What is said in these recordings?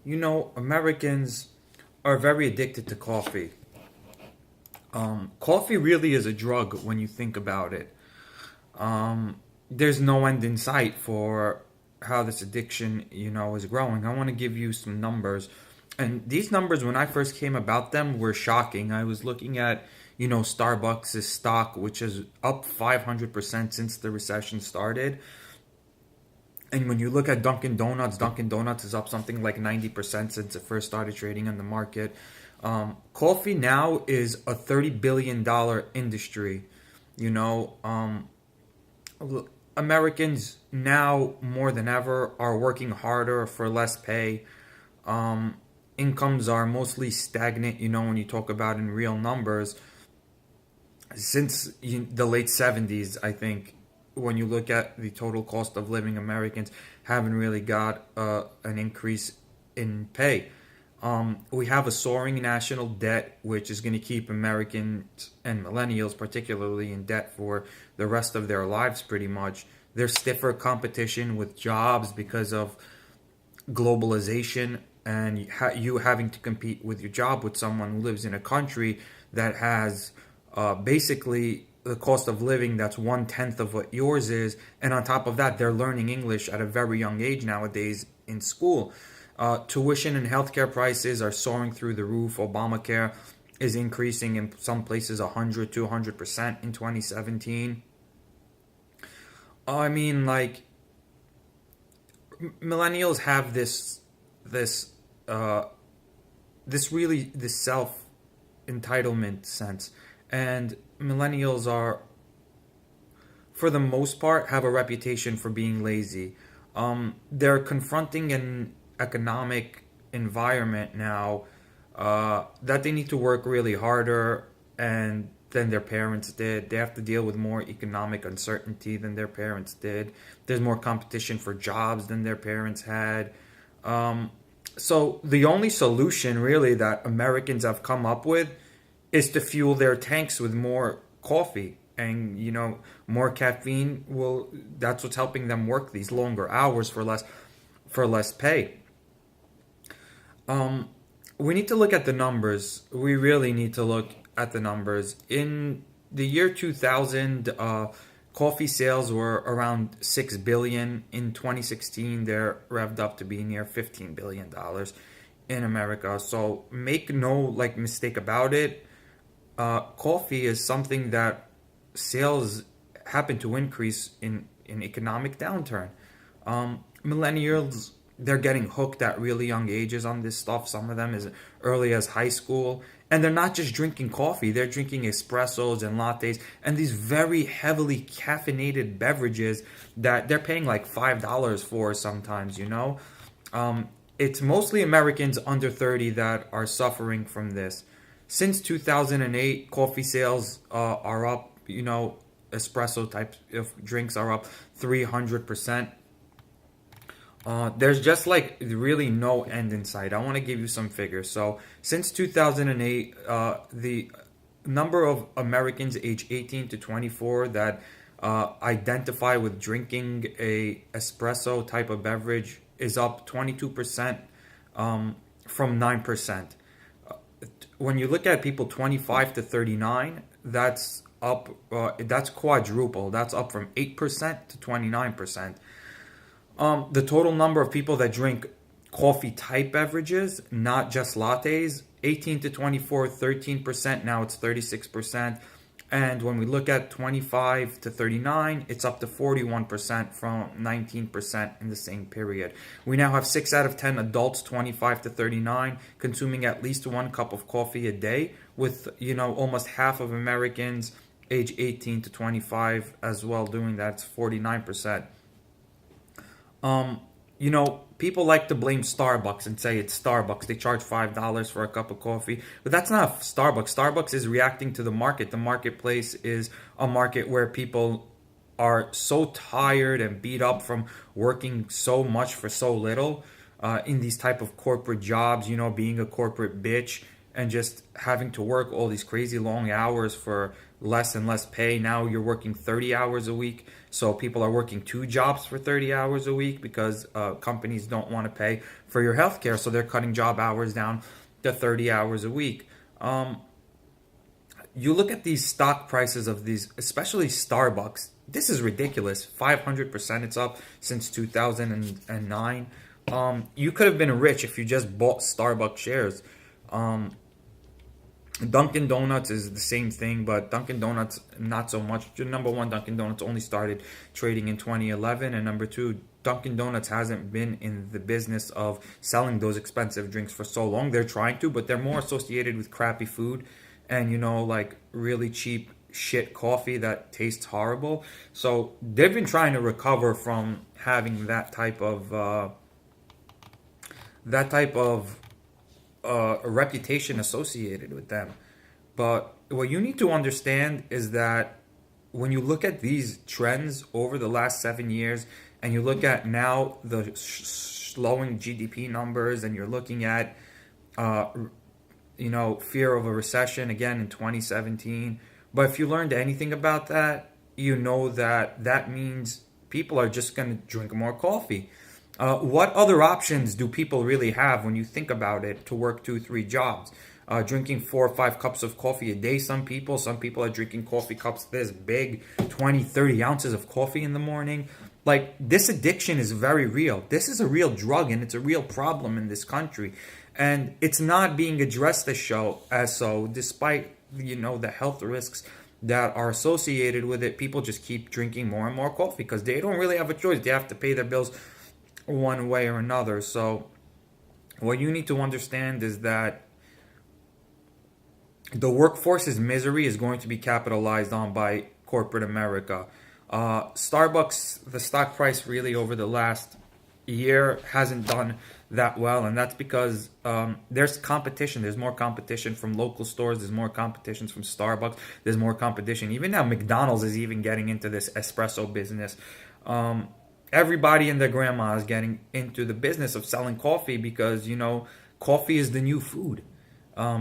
Americans are very addicted to coffee. Coffee really is a drug when you think about it. There's no end in sight for how this addiction, is growing. I want to give you some numbers. And these numbers, when I first came about them, were shocking. I was looking at, Starbucks' stock, which is up 500% since the recession started. And when you look at Dunkin' Donuts is up something like 90% since it first started trading on the market. Coffee now is a $30 billion industry. You know, um, Americans now more than ever are working harder for less pay. Incomes are mostly stagnant, when you talk about in real numbers. Since the late 70s, I think, when you look at the total cost of living, Americans haven't really got an increase in pay. We have a soaring national debt, which is going to keep Americans and millennials, particularly, in debt for the rest of their lives, pretty much. There's stiffer competition with jobs because of globalization and you having to compete with your job with someone who lives in a country that has basically the cost of living that's 1/10 of what yours is, and on top of that, they're learning English at a very young age nowadays in school. Tuition and healthcare prices are soaring through the roof. Obamacare is increasing in some places 100, 200% in 2017. I mean, like, millennials have this uh, this self entitlement sense, and millennials are, for the most part, have a reputation for being lazy. They're confronting an economic environment now that they need to work really harder and than their parents did. They have to deal with more economic uncertainty than their parents did. There's more competition for jobs than their parents had. So the only solution really that Americans have come up with is to fuel their tanks with more coffee. And more caffeine will that's what's helping them work these longer hours for less pay. We need to look at the numbers. We really need to look at the numbers. In the year 2000, coffee sales were around 6 billion. In 2016, they're revved up to be near 15 billion dollars in America. So make no mistake about it. Coffee is something that sales happen to increase in economic downturn. Millennials, they're getting hooked at really young ages on this stuff. Some of them as early as high school. And they're not just drinking coffee, they're drinking espressos and lattes and these very heavily caffeinated beverages that they're paying like $5 for sometimes. It's mostly Americans under 30 that are suffering from this. Since 2008, coffee sales are up, espresso type of drinks are up 300%. There's just really no end in sight. I want to give you some figures. So since 2008, the number of Americans age 18 to 24 that identify with drinking a espresso type of beverage is up 22% from 9%. When you look at people 25 to 39, that's quadruple. That's up from 8% to 29%. The total number of people that drink coffee type beverages, not just lattes, 18 to 24, 13%. Now it's 36%. And when we look at 25 to 39, it's up to 41% from 19% in the same period. We now have 6 out of 10 adults 25 to 39 consuming at least 1 cup of coffee a day, with, almost half of Americans age 18 to 25 as well doing that. It's 49%. People like to blame Starbucks and say it's Starbucks. They charge $5 for a cup of coffee, but that's not Starbucks. Starbucks is reacting to the market. The marketplace is a market where people are so tired and beat up from working so much for so little in these type of corporate jobs. Being a corporate bitch. and just having to work all these crazy long hours for less and less pay. Now you're working 30 hours a week. So people are working two jobs for 30 hours a week because companies don't want to pay for your health care. So they're cutting job hours down to 30 hours a week. You look at these stock prices of these, especially Starbucks. This is ridiculous. 500% it's up since 2009. You could have been rich if you just bought Starbucks shares. Dunkin' Donuts is the same thing, but Dunkin' Donuts not so much. Number one, Dunkin' Donuts only started trading in 2011, and number two, Dunkin' Donuts hasn't been in the business of selling those expensive drinks for so long. They're trying to, but they're more associated with crappy food and, like really cheap shit coffee that tastes horrible. So they've been trying to recover from having that type of a reputation associated with them. But what you need to understand is that when you look at these trends over the last 7 years, and you look at now the slowing GDP numbers, and you're looking at fear of a recession again in 2017. But if you learned anything about that, you know that means people are just going to drink more coffee. What other options do people really have when you think about it to work 2-3 jobs? Drinking 4 or 5 cups of coffee a day. Some people are drinking coffee cups this big, 20, 30 ounces of coffee in the morning. Like, this addiction is very real. This is a real drug, and it's a real problem in this country. And it's not being addressed as so, despite, the health risks that are associated with it. People just keep drinking more and more coffee because they don't really have a choice. They have to pay their bills one way or another. So what you need to understand is that the workforce's misery is going to be capitalized on by corporate America. Starbucks, the stock price really over the last year hasn't done that well, and that's because there's competition. There's more competition from local stores. There's more competition from Starbucks. There's more competition. Even now, McDonald's is even getting into this espresso business. Everybody and their grandma is getting into the business of selling coffee because, coffee is the new food.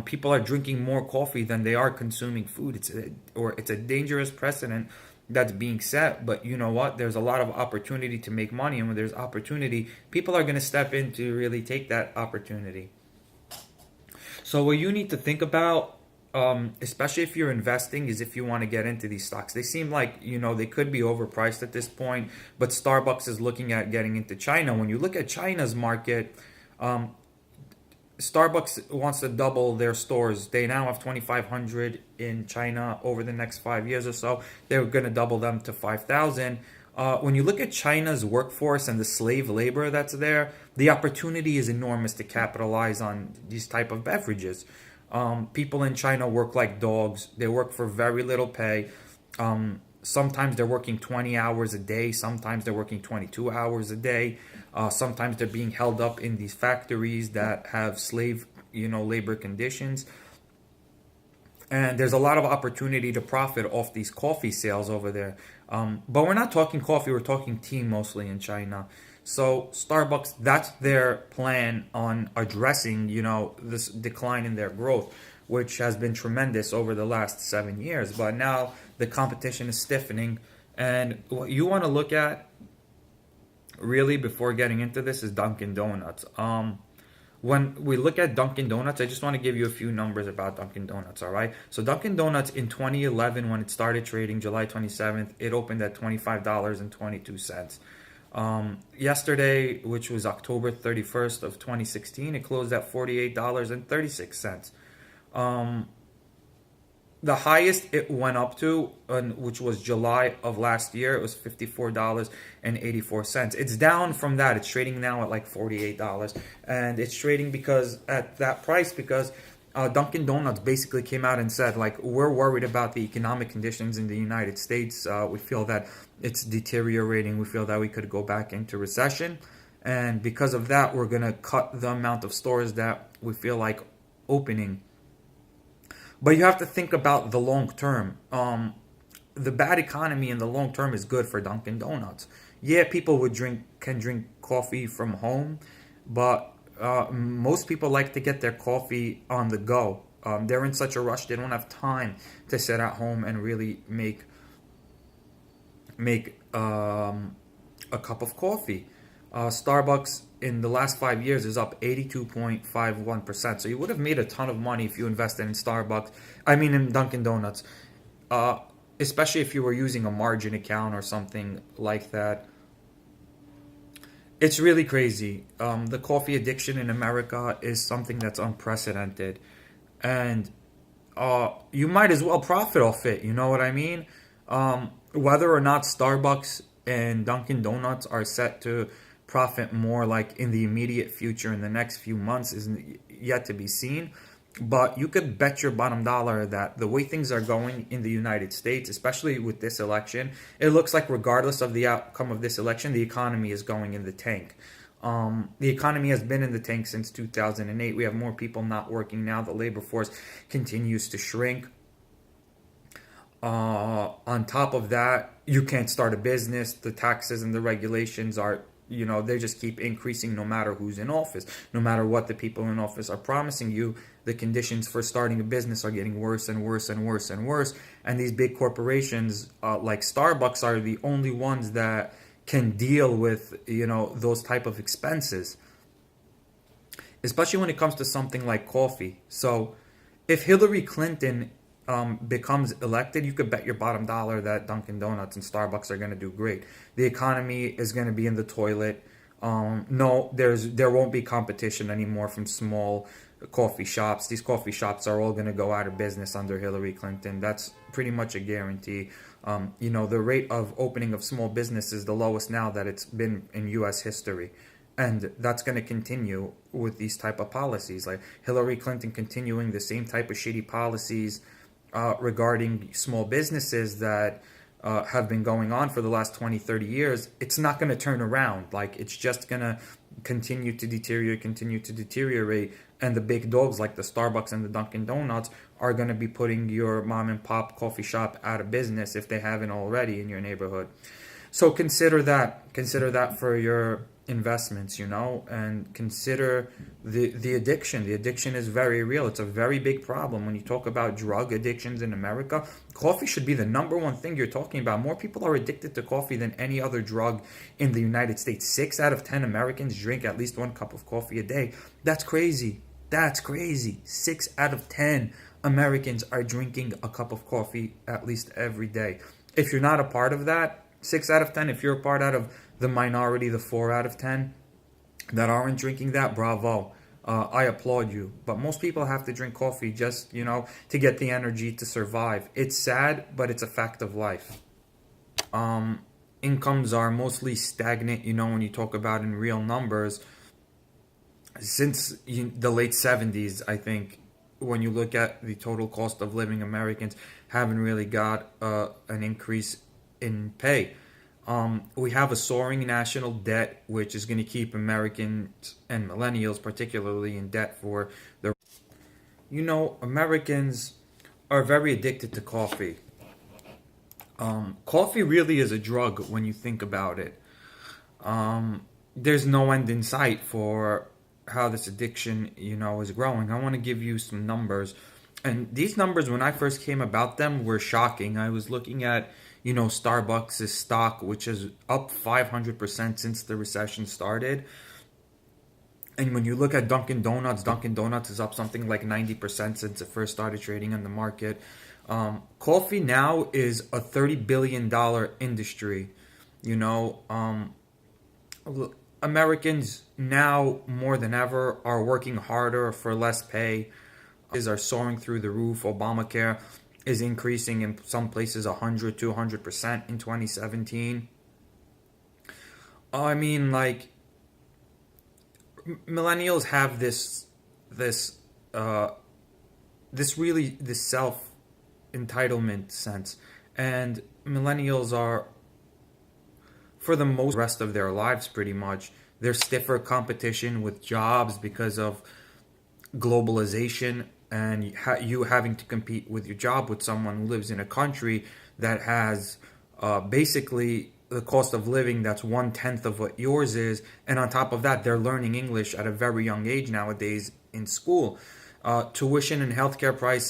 People are drinking more coffee than they are consuming food. It's a dangerous precedent that's being set. But you know what? There's a lot of opportunity to make money, and when there's opportunity, people are going to step in to really take that opportunity. So what you need to think about, especially if you're investing, is if you want to get into these stocks. They seem like, they could be overpriced at this point, but Starbucks is looking at getting into China. When you look at China's market, Starbucks wants to double their stores. They now have 2,500 in China. Over the next 5 years or so, they're going to double them to 5,000. When you look at China's workforce and the slave labor that's there, the opportunity is enormous to capitalize on these type of beverages. People in China work like dogs. They work for very little pay. Sometimes they're working 20 hours a day. Sometimes they're working 22 hours a day. Sometimes they're being held up in these factories that have slave, labor conditions. And there's a lot of opportunity to profit off these coffee sales over there. But we're not talking coffee, we're talking tea mostly in China. So Starbucks, that's their plan on addressing, this decline in their growth, which has been tremendous over the last 7 years. But now the competition is stiffening. And what you want to look at really before getting into this is Dunkin' Donuts. When we look at Dunkin' Donuts, I just want to give you a few numbers about Dunkin' Donuts, all right? So Dunkin' Donuts in 2011, when it started trading, July 27th, it opened at $25.22. Yesterday, which was October 31st of 2016, it closed at $48.36. The highest it went up to, which was July of last year, it was $54.84. It's down from that. It's trading now at like $48. And it's trading at that price because Dunkin' Donuts basically came out and said, like, we're worried about the economic conditions in the United States. We feel that it's deteriorating. We feel that we could go back into recession. And because of that, we're going to cut the amount of stores that we feel like opening. But you have to think about the long term. The bad economy in the long term is good for Dunkin' Donuts. Yeah, people can drink coffee from home, but most people like to get their coffee on the go. They're in such a rush, they don't have time to sit at home and really make a cup of coffee. Starbucks in the last 5 years is up 82.51%. So you would have made a ton of money if you invested in Starbucks. I mean, in Dunkin' Donuts, uh, especially if you were using a margin account or something like that. It's really crazy. The coffee addiction in America is something that's unprecedented, and you might as well profit off it. You know what I mean? Whether or not Starbucks and Dunkin' Donuts are set to profit more, like in the immediate future, in the next few months, is yet to be seen. But you could bet your bottom dollar that the way things are going in the United States, especially with this election, it looks like regardless of the outcome of this election, the economy is going in the tank. The economy has been in the tank since 2008. We have more people not working now. The labor force continues to shrink. On top of that, you can't start a business. The taxes and the regulations are, they just keep increasing no matter who's in office. No matter what the people in office are promising you, the conditions for starting a business are getting worse and worse and worse and worse. And these big corporations, like Starbucks, are the only ones that can deal with, those type of expenses, especially when it comes to something like coffee. So if Hillary Clinton becomes elected, you could bet your bottom dollar that Dunkin' Donuts and Starbucks are going to do great. The economy is going to be in the toilet. No, there won't be competition anymore from small coffee shops. These coffee shops are all going to go out of business under Hillary Clinton. That's pretty much a guarantee. The rate of opening of small business is the lowest now that it's been in U.S. history. And that's going to continue with these type of policies. Like Hillary Clinton continuing the same type of shitty policies regarding small businesses that have been going on for the last 20, 30 years, it's not going to turn around. Like, it's just going to continue to deteriorate. And the big dogs like the Starbucks and the Dunkin' Donuts are going to be putting your mom and pop coffee shop out of business if they haven't already in your neighborhood. So consider that. Consider that for your investments, and consider the addiction. The addiction is very real. It's a very big problem. When you talk about drug addictions in America, coffee should be the number one thing you're talking about. More people are addicted to coffee than any other drug in the United States. 6 out of 10 Americans drink at least 1 cup of coffee a day. That's crazy. That's crazy. 6 out of 10 Americans are drinking a cup of coffee at least every day. If you're not a part of that, 6 out of 10, if you're a part out of the minority, the 4 out of 10 that aren't drinking that, bravo. I applaud you. But most people have to drink coffee just, to get the energy to survive. It's sad, but it's a fact of life. Incomes are mostly stagnant, when you talk about in real numbers. Since the late 70s, I think, when you look at the total cost of living, Americans haven't really got an increase in pay. We have a soaring national debt, which is going to keep Americans and millennials particularly in debt for the... Americans are very addicted to coffee. Coffee really is a drug when you think about it. There's no end in sight for how this addiction, is growing. I want to give you some numbers. And these numbers, when I first came about them, were shocking. I was looking at, Starbucks' stock, which is up 500% since the recession started. And when you look at Dunkin' Donuts is up something like 90% since it first started trading on the market. Coffee now is a $30 billion industry. Americans now more than ever are working harder for less pay. Are soaring through the roof. Obamacare is increasing in some places 100 to 100% in 2017. I mean, like, millennials have this self entitlement sense, and millennials are, for the most rest of their lives, pretty much, there's stiffer competition with jobs because of globalization, and you having to compete with your job with someone who lives in a country that has basically the cost of living that's 1/10 of what yours is, and on top of that, they're learning English at a very young age nowadays in school. Tuition and healthcare prices